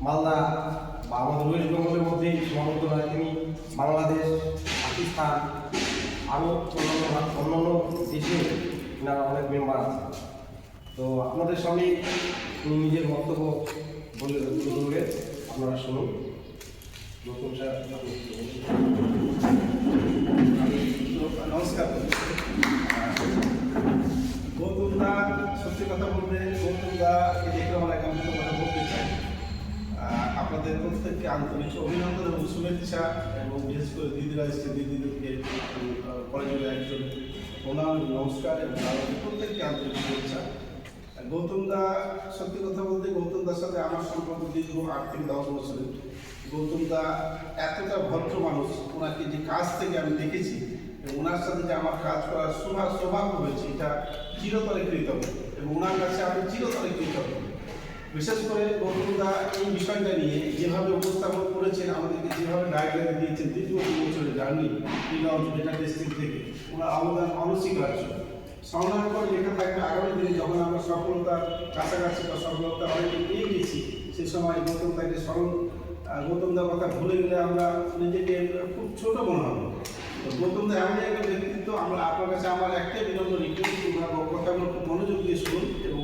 মালদা বা আমাদের ওয়েস্ট বেঙ্গলের মধ্যেই সীমাবদ্ধ নয়, তিনি বাংলাদেশ, পাকিস্তান আরও অন্যান্য দেশে এনারা অনেক মেম্বার আছে। তো আপনাদের সামনে তিনি নিজের বক্তব্য বলবেন, আপনারা শুনুন। নতুন স্যার, নমস্কার। গৌতম দা, সত্যি কথা বলতে গৌতম দাকে দেখে আমার একান্ত কথা বলতে চাই। আপনাদের প্রত্যেককে আন্তরিক অভিনন্দন এবং শুভেচ্ছা, এবং বিশেষ করে দিদিরা এসছে, দিদিদেরকে কলেজের একজন প্রণাম নমস্কার, এবং আমাদের প্রত্যেককে আন্তরিক শুভেচ্ছা। গৌতম দা, সত্যি কথা বলতে গৌতম দার সাথে আমার সম্পর্ক দীর্ঘ 8 থেকে 10 বছরের। গৌতম দা এতটা ভদ্র মানুষ, ওনাকে যে কাজ থেকে আমি দেখেছি, ওনার সাথে যে আমার কাজ করার সৌভাগ্য হয়েছে, এটা চিরতরে কৃতজ্ঞ, এবং ওনার কাছে আমি চিরতরে কৃতজ্ঞ। বিশেষ করে গৌতম দা এই বিষয়টা নিয়ে যেভাবে উপস্থাপন করেছেন, আমাদেরকে যেভাবে গাইডলাইন দিয়েছেন দীর্ঘ 2 বছরের জার্নি প্রি-লঞ্চ বেটা টেস্টিং থেকে, ওনার অবদান অনস্বীকার্য। সংগ্রহ করে লেখা থাকবে আগামী দিনে যখন আমরা সফলতার কাছাকাছি বা সফলতা অনেকে পেয়ে গেছি, সে সময় গৌতম দাকে গৌতম দার কথা ভুলে গেলে আমরা নিজেকে খুব ছোট মনে হবে। তো গৌতম দা এমন একটা ব্যক্তিত্ব, আমরা আপনার কাছে আমার একটাই বিনম্র রিকোয়েস্ট, আমরা কথাগুলো খুব মনোযোগ দিয়ে শুনুন, এবং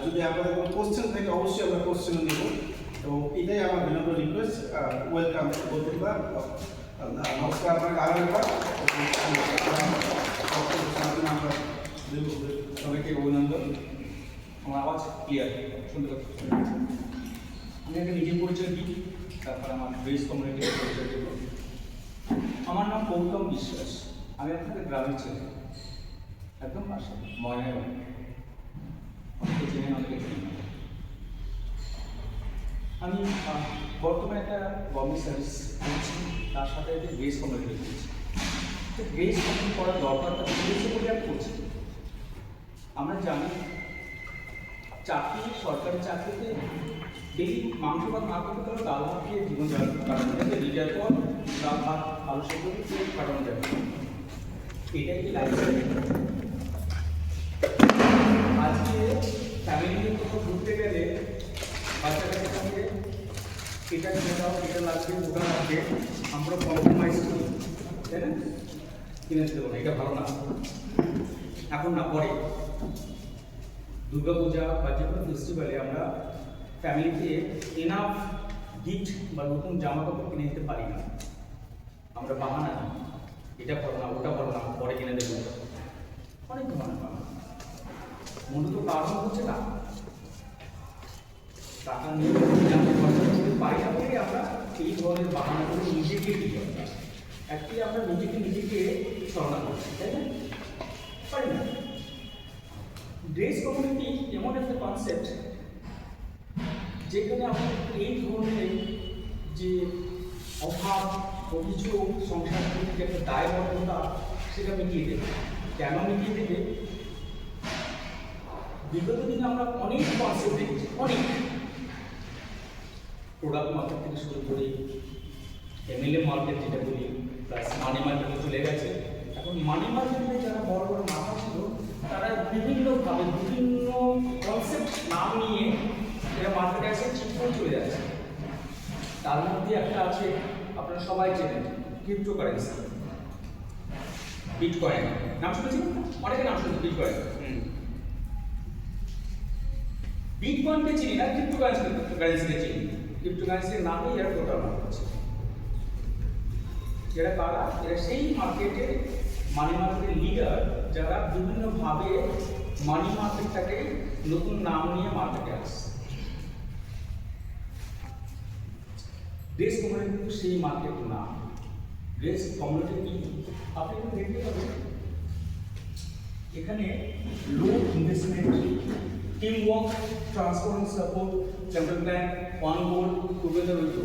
যদি আপনাদের কোনো কোশ্চেন থাকে অবশ্যই আমরা কোশ্চেন নেব, এবং এটাই আমার বিনম্র রিকোয়েস্ট। ওয়েলকাম গৌতম দা, নমস্কার আপনাকে আরও একবার। আমরা সবাইকে অভিনন্দন। আমার আওয়াজ ক্লিয়ার, শুনতে পাচ্ছি? আমি আগে নিজের পরিচয় দিই, তারপর আমার বেস কমিউনিটির পরিচয় দেব। আমার নাম গৌতম বিশ্বাস, আমি আপনাদের গ্রামের ছেলে, একদম পাশে ময়নায় বাড়ি। অনেকে চেনেন, অনেকে চিনেন। আমি বর্তমানে একটা গভর্নমেন্ট সার্ভিস করছি, তার সাথে একটা বেস কমিউনিটি করছি। তো বেস কমিউনিটি করার দরকারটা উদ্দেশ্য বলে আমি করছি। আমরা জানি চাকরি, সরকারি চাকরিতে ডেলি মাংস ভাত না করতে পারলে ডাল ভাত খেয়ে জীবন কাটানো যাবে, রিটায়ার পর ডাল ভাত আলু সেদ্ধ দিয়ে কাটানো যাবে, এটাই কি লাইফ। আজকে ফ্যামিলি নিয়ে কোথাও ঘুরতে গেলে বাচ্চাটাকে সঙ্গে এটা কিনে দাও, এটা লাগবে, ওটা লাগবে, আমরা কম্প্রোমাইজ করি, তাই না? কিনে দেবো না, এটা ভালো না, এখন না, পরে দুর্গাপূজা বা যে কোনো ফেস্টিভ্যালে আমরা ফ্যামিলিতে এনাফ গিফট বা নতুন জামা কাপড় কিনে দিতে পারি না। আমরা বাহানা দিই, এটা ভালো না, ওটা ভালো না, পরে কিনে দেবো, অনেক বাহানা। মূলত কারণ হচ্ছে টাকা নিয়ে পারি না বলে আমরা এই ধরনের বাহানাগুলো নিজেকে দিই। অ্যাকচুয়ালি আমরা নিজেকে ছলনা করছি, তাই না? পারি না। ড্রেস কমিউনিটি এমন একটা কনসেপ্ট যেখানে আমাদের এই ধরনের যে অভাব, অভিযোগ, সংসার থেকে একটা দায়বদ্ধতা, সেটা মিটিয়ে দেবে। কেন মিটিয়ে দেবে? বিগত দিনে আমরা অনেক কনসেপ্ট দেখেছি, অনেক প্রোডাক্ট মার্কেট থেকে শুরু করে এমএলএ মার্কেট যেটা বলি, প্লাস মানি মার্কেটে চলে গেছে। এখন মানি মার্কেটে যারা বড় বড় মাথা ছিল, তারা বিভিন্নভাবে বিভিন্ন কনসেপ্ট নাম নিয়ে এরা মার্কেটে এসে ঠিক করে চলে যাচ্ছে। তার মধ্যে একটা আছে, আপনারা সবাই চেনেন, ক্রিপ্টোকারেন্সি, বিটকয়েন। নাম শুনেছেন? অনেকে নাম শুনেছেন বিটকয়েন। বিটকয়েনকে চিনি না, ক্রিপ্টোকারেন্সিকে চিনি। ক্রিপ্টোকারেন্সির নামেই এরা টোটাল করছে। এরা কারা? এরা সেই মার্কেটে মানি মার্কেটের লিডার, যারা বিভিন্নভাবে মানি মার্কেটটাকে নতুন নাম নিয়ে মার্কেটে আসছে। ড্রেস কমিউনিটি কিন্তু সেই মার্কেট না। ড্রেস কমিউনিটি কি আপনি কিন্তু দেখতে পাবেন, এখানে লো investment, team work, transport support, central plan, one board, together with.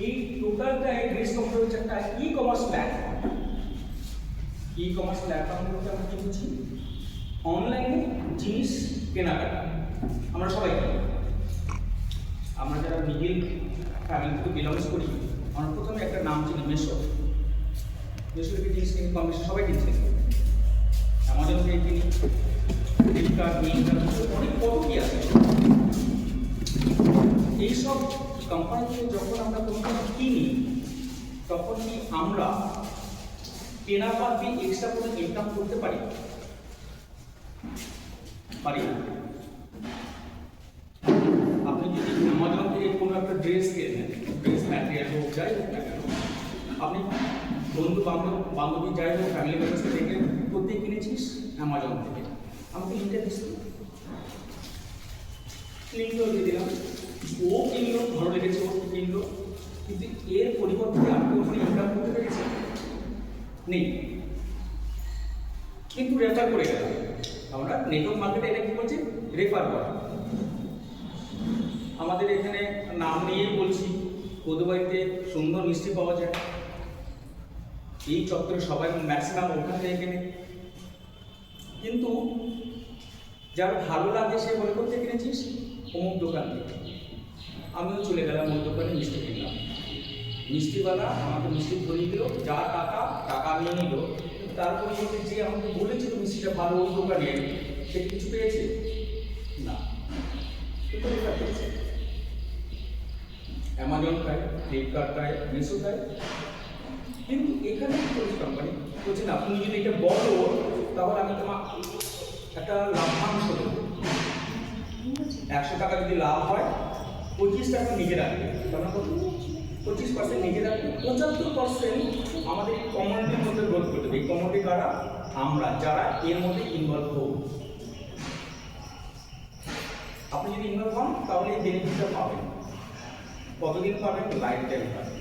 এই টোটালটাই ড্রেস কমিউনিটি হচ্ছে একটা e commerce platform. E commerce platform বলতে আমরা কি বুঝি? অনলাইনে জিনিস কেনাকাটা। আমরা সবাই করি। আমরা যারা মিডিল ফ্যামিলি থেকে বিলংস করি, আমরা প্রথমে একটা নাম চিনি, মেশো। মেশোকে জিনিস কিনি, কম বেশি সবাই কিনছে। অ্যামাজন থেকে কিনি, ফ্লিপকার্ট, মিন্ত্রা, অনেক কত কি আছে। এইসব কোম্পানি থেকে যখন আমরা কোনো কিছু কিনি তখন কি আমরা কেনা বাদ দিয়ে এক্সট্রা কোনো ইনকাম করতে পারি? পারি না। আপনি যদি অ্যামাজন থেকে কোনো একটা ড্রেস কেনেন, ড্রেস ম্যাটেরিয়াল হোক যাই হোক না কেন, আপনি বন্ধু বান্ধবী যাই হোক ফ্যামিলি মেম্বার্সকে দেখে কোথায় কিনেছিস? অ্যামাজন থেকে। আমাকে লিঙ্কটা দিস, লিঙ্কও দিয়ে দিলাম, ও কিনলো, ভালো লেগেছে, ও কিনলো, কিন্তু এর পরিবর্তে আপনি ওখানে ইনকাম করতে পেরেছেন? নেই, কিন্তু রেফার করে গেলাম। আমরা নেটওয়ার্ক মার্কেটে এটা কি বলছি? রেফার করা। আমাদের এখানে নাম নিয়ে বলছি, কোদবাড়িতে সুন্দর মিষ্টি পাওয়া যায়, এই চত্বরে সবাই ম্যাক্সিমাম ওখান থেকে কেনে, কিন্তু যার ভালো লাগে সে বলে করতে কিনেছিস অমুক দোকান থেকে। আমিও চলে গেলাম ওই দোকানে, মিষ্টি কিনলাম। মিষ্টিওয়ালা আমাকে মিষ্টি ধরিয়ে দিল, যা টাকা নিয়ে নিল, তারপরে যে আমাকে বলেছিল মিষ্টিটা ভালো ওই দোকানে, সে কিছু পেয়েছে না, কিন্তু রেফার পেয়েছে। অ্যামাজন খায়, ফ্লিপকার্ট খায়, মিশো খায়, কিন্তু এখানে কি করছে কোম্পানি? বলছে না, তুমি যদি এটা বলো তাহলে আমি তোমার একটা লাভ্যাংশ দেবো। 100 টাকা যদি লাভ হয় 25 টাকা নিজে রাখবে, তার কত? 25% নিজে রাখবে, 75% আমাদের এই কমিউনিটির মধ্যে গ্রোথ করতে হবে। এই কমিউনিটি কারা? আমরা, যারা এর মধ্যে ইনভলভ হব। আপনি যদি ইনভলভ হন তাহলে এই বেনিফিটটা পাবেন। কতদিন পাবেন? লাইফ টাইম পাবেন।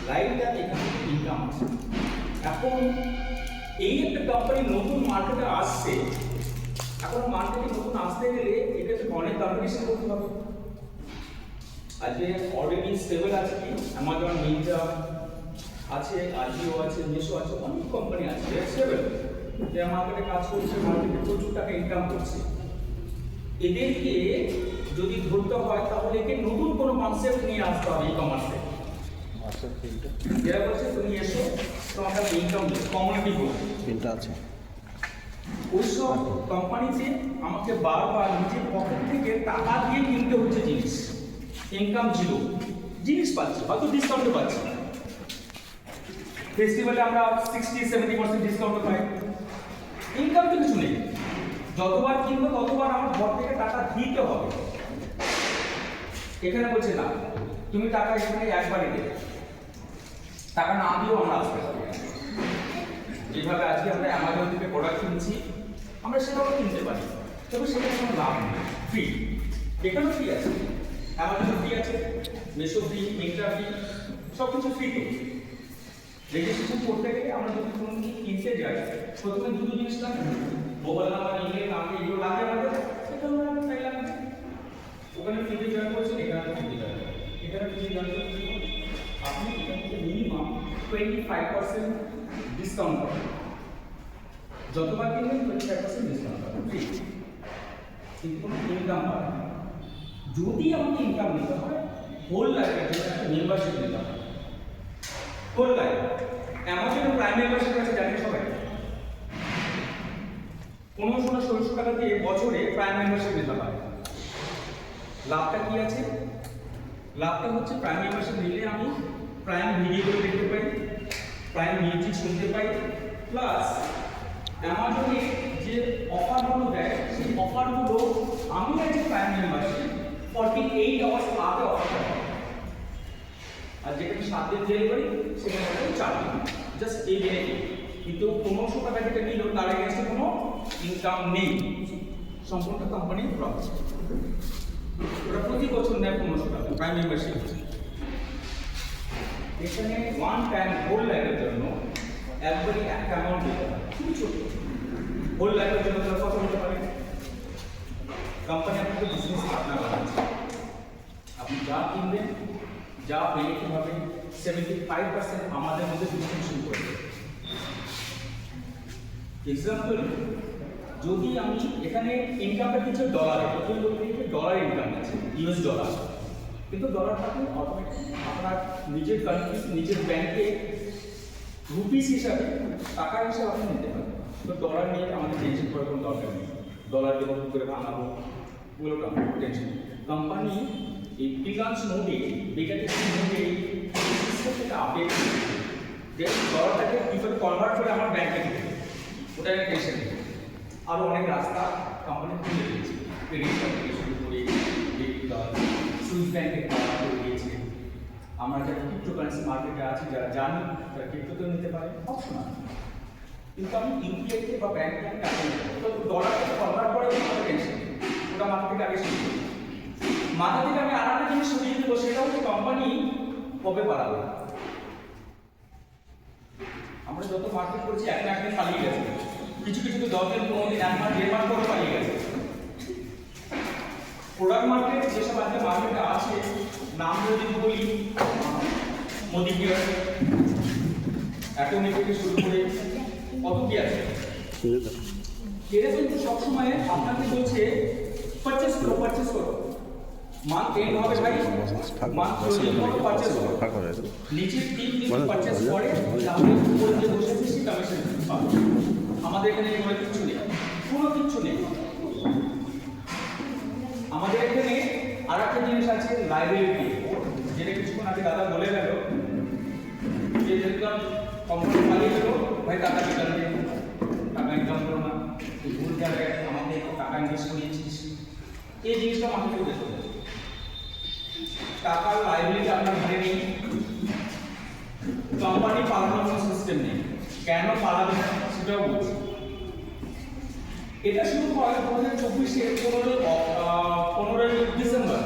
লাইফ টাইম এখান থেকে ইনকাম আছে। এখন এই একটা কোম্পানি নতুন মার্কেটে আসছে, এখন মার্কেটে নতুন আসতে গেলে এটাতে অনেক কম্পিটিশন করতে হবে। আজকে অলরেডি স্টেবল আছে কি? অ্যামাজন, মিন্ত্রা আছে, আজিও আছে, মিশো আছে, অনেক কোম্পানি আছে স্টেবল, যারা মার্কেটে কাজ করছে, মার্কেটে প্রচুর টাকা ইনকাম করছে। এদেরকে যদি ধরতে হয় তাহলে একে নতুন কোনো কনসেপ্ট নিয়ে আসতে হবে ই কমার্সে। যারা বলছে তুমি এসো, তোমাকে ইনকাম কমিউনিটি তিনটা আছে, ওইসব কোম্পানিতে আমাকে বারবার নিজের পকেট থেকে টাকা দিয়ে কিনতে হচ্ছে জিনিস। ইনকাম জিরো, জিনিস পাচ্ছি, হয়তো ডিসকাউন্টে পাচ্ছি। ফেস্টিভ্যালে আমরা 60-70% ডিসকাউন্টে পাই, ইনকাম তো কিছু নেই। যতবার কিনবো ততবার আমার ঘর থেকে টাকা দিতে হবে। এখানে বলছে না, তুমি টাকা এখানে একবারই দেবে, টাকা না দিয়েও আমরা আসতে পারি। যেভাবে আজকে আমরা অ্যামাজন থেকে প্রোডাক্ট কিনছি, আমরা সেটাও কিনতে পারি, তবে সেটা কোনো লাভ নেই। ফ্রি, এখানেও ফ্রি আছে, অ্যামাজন ফ্রি আছে, মিশো ফ্রি, মিন্ত্রা ফ্রি, সব কিছু ফ্রিতে। রেজিস্ট্রেশন করতে গেলে আমরা যদি কোনো কিনতে যাই, প্রথমে দুটো জিনিস লাগে, মোবাইল নাম্বার, ইমেল, নাম, এগুলো লাগে আমাদের, সেটা আমরা তাই লাগবে। ওখানে ফ্রিতে জয়েন করছেন, এখানে ফ্রিতে জয়েন করছেন, এখানে ফ্রিতে জয়েন করছেন, আপনি এখান থেকে মিনিমাম 25% ডিসকাউন্ট পাবেন। যতবার কিনবেন 25% ডিসকাউন্ট পাবেন, ফ্রি, কিন্তু কোনো ইনকাম পাবেন না। যদি আমাকে ইনকাম নিতে হয়, হোল লাইফের জন্য একটা মেম্বারশিপ নিতে হবে। Whole life Amazon prime membership আছে, জানেন সবাই? 1500-1600 টাকা দিয়ে বছরে প্রাইম মেম্বারশিপ নিতে হয়। লাভটা কি আছে? লাভটা হচ্ছে প্রাইম মেম্বারশিপ নিলে আমি প্রাইম ভিডিওগুলো দেখতে পাই, প্রাইম মিউজিক শুনতে পাই, প্লাস অ্যামাজনে যে অফারগুলো দেয় সেই অফারগুলো আমি আজকে প্রাইম মেম্বারশিপ 48 আওয়ার্স আগে অফারটা পাই। আর যেখানে 7 দিন ডেলিভারি সেখানে 4 দিন, জাস্ট এই বেনিফিট। কিন্তু 1500 টাকা যেটা নিল তার এগেন্সে কোনো ইনকাম নেই, সম্পূর্ণ কোম্পানির প্রফিট। ওরা প্রতি বছর নেয় 1500 টাকা প্রাইম মেম্বারশিপ। এখানে ওয়ান টাইম হোল লাইফের জন্য একবারই একটা অ্যামাউন্ট দিতে হয়, খুবই ছোট। হোল লাইফের জন্য তারা কত হতে পারে? কোম্পানি আপনাকে বিজনেস পার্টনার বানাচ্ছে, আপনি যা কিনবেন, যা বেনিফিট হবে 75% আমাদের মধ্যে ডিস্ট্রিবিউশন করবে। এক্সাম্পল, যদি আমি এখানে ইনকামটা কিছু ডলারে, প্রথমে বলতে ডলার ইনকাম আছে, ইউএস ডলার, কিন্তু ডলারটাকে অটোমেটিক আপনার নিজের কান্ট্রি, নিজের ব্যাংকে রুপিস হিসাবে, টাকা হিসাবে আপনি নিতে পারেন। তো ডলার নিয়ে আমাদের টেনশন করার কোনো দরকার নেই। ডলার দেবো, কী করে ভাঙাবো, ওগুলো টেনশন কোম্পানি এই ফ্রিল্যান্স নোটে বেকারটেক্স নোটে সিস্টেম থেকে আপডেট যে ডলারটাকে কী করে কনভার্ট করে আমার ব্যাংকে দিতে ওটা একটা টেনশন নেই। আরও অনেক রাস্তা কোম্পানি খুলে দিয়েছে, ক্রেডিট কার্ড থেকে শুরু করে ডেবিট কার্ড, সুইস ব্যাংকে কার্ড করে দিয়েছে। আমরা যারা ক্রিপ্টোকারেন্সি মার্কেটে আছি, যারা জানি তারা ক্রিপ্টোতেও নিতে পারে, অপশন আছে। কিন্তু আমি ইউপিআইতে বা ব্যাংকে আমি টাকা নিতে পারি, তো ডলারটাকে কনভার্ট করে ওটা টেনশন নেই, ওটা মাথা থেকে আগে শুরু করি। মাথা থেকে আমি আর একটা জিনিস সরিয়ে দেবো, সেটা হচ্ছে কোম্পানি কবে বাড়াবে। আমরা যত মার্কেট করছি এক না একদিন পালিয়ে গেছে, কিছু কিছু তো 10 দিন 15 দিন 1 মাস 1.5 মাস পরে পালিয়ে গেছে। প্রোডাক্ট মার্কেট যেসব আজকে মার্কেটে আছে, নাম যদি বলি মোদি কেয়ার, অ্যাটমিক থেকে শুরু করে কত কি আছে, এরা কিন্তু সবসময় আপনাকে বলছে পারচেস করো, মান এন্ড হবে ভাই, মান ক্লোজিং করো, পারচেস করো, নিচে 3 দিন পারচেস করে তাহলে উপরে যে বসেছে সে কমিশন পাবে। আমাদের এখানে এগুলো কিছু নেই, কোনো কিছু নেই। আমাদের এখানে আর একটা জিনিস আছে লাইবিলিটি, যেটা কিছুক্ষণ আগে দাদা বলে গেল যে যেরকম কোম্পানি পালিয়ে গেল, ভাই টাকা রিটার্ন দিয়ে টাকা ইনকাম করো না, তুই ভুল জায়গায় আমাকে টাকা ইনভেস্ট করিয়েছিস, এই জিনিসটা মাথায় উঠে চলে। টাকার লাইবিলিটি আপনার ঘরে নেই, কোম্পানি পালানোর কোনো সিস্টেম নেই, কেন পালাবে না সেটাও বলছি। এটা শুরু হয় 2024-এর 15 ডিসেম্বর